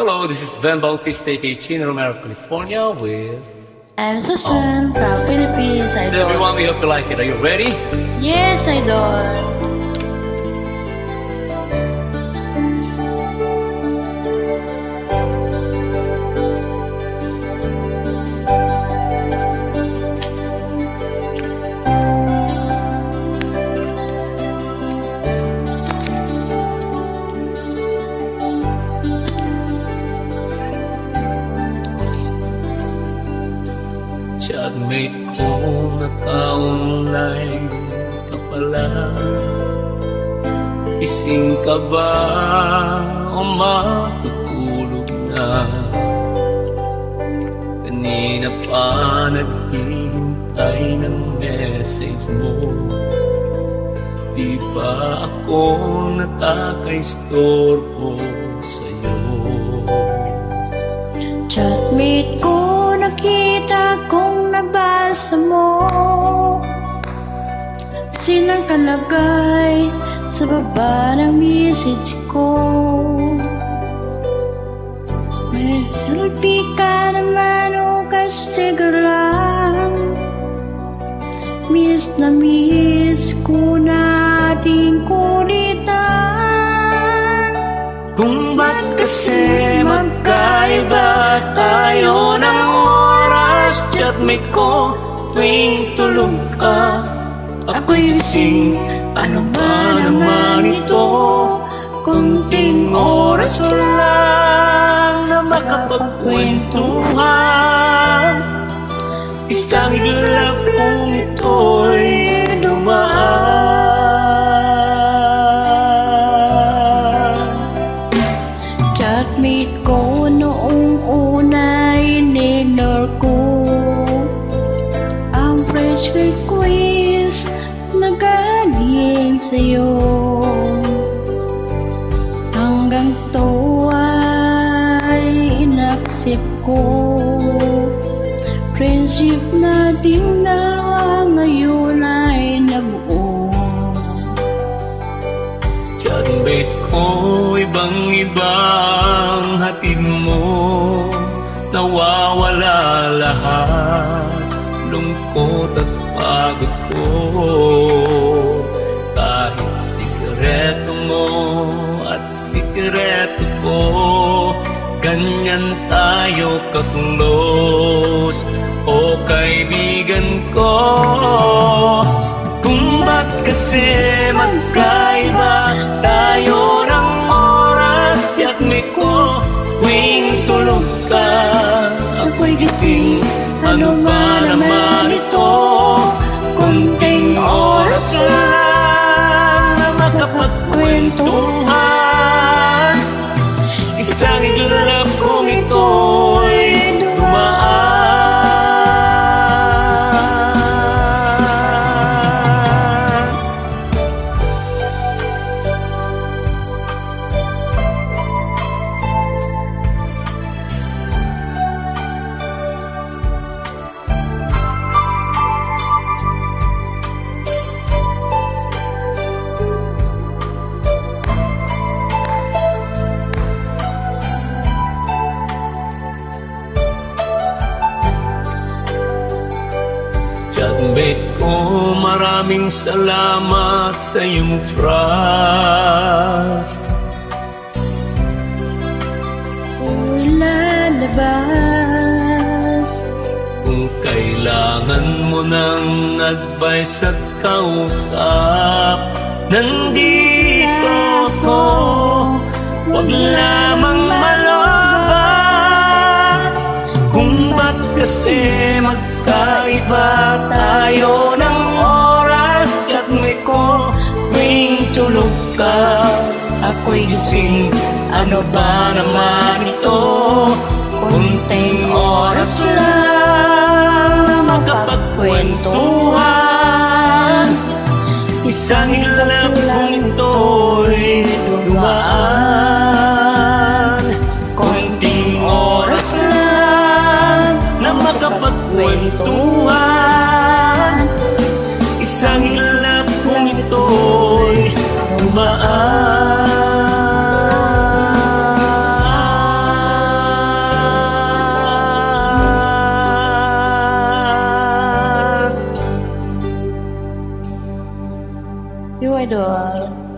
Hello, this is Van Bautista, aka Chino Romero of California with... I'm Susan from Philippines, So Idol. everyone, we hope you like it. Are you ready? Yes, Idol. Chatmate ko, naka-online ka pala. Ising ka ba o matutulog na? Kanina pa naghihintay ng message mo. Di ba ako nakaka-istorbo sa'yo? Chatmate ko, nakita kong nabasa mo. Sinakalagay sa baba ng message ko. May selfie ka naman o kastigo lang. Miss na miss ko na ating kulitan. Kung ba't kasi magkaiba tayo ng oras? Chatmate ko, tuwing tulog ka, ako'y gising. Ano ba naman ito? Kunting oras lang na makapagkwentuhan. Isang iglap kung ito'y dumaan. Chatmate ko, noong una in-ignore ko ang fresh request na galing sa'yo. Hanggang to ay inaccept ko. Friendship natin dalawa ngayon ay nabuo. Chatmate ko, ibang-ibang hatid mo. Nawawala lahat, lungkot at pagod ko. Kahit sikreto mo at sikreto ko, ganyan tayo ka-close, o kaibigan ko. Kung ba't kasi magkaiba tayo ng oras? Chatmate ko, tuwing tulog ka, ako'y gising. Ano ba naman ito? Kunting oras lang na makapagkwentuhan. Isang iglap kung ito'y dumaan. Chatmate ko, maraming salamat sa iyong trust. Lalabas. Kung kailangan mo ng advice at kausap, nandito ako. Huwag lamang malobat. Kung ba't kasi magkaiba tayo ng oras? Chatmate ko, tuwing tulog ka, ako'y gising. Ano ba naman ito? Kunting oras lang na makapagkwentuhan. Isang iglap kung ito'y dumaan. Kunting oras lang na makapagkwentuhan. Isang iglap kung ito'y dumaan. Yung idol.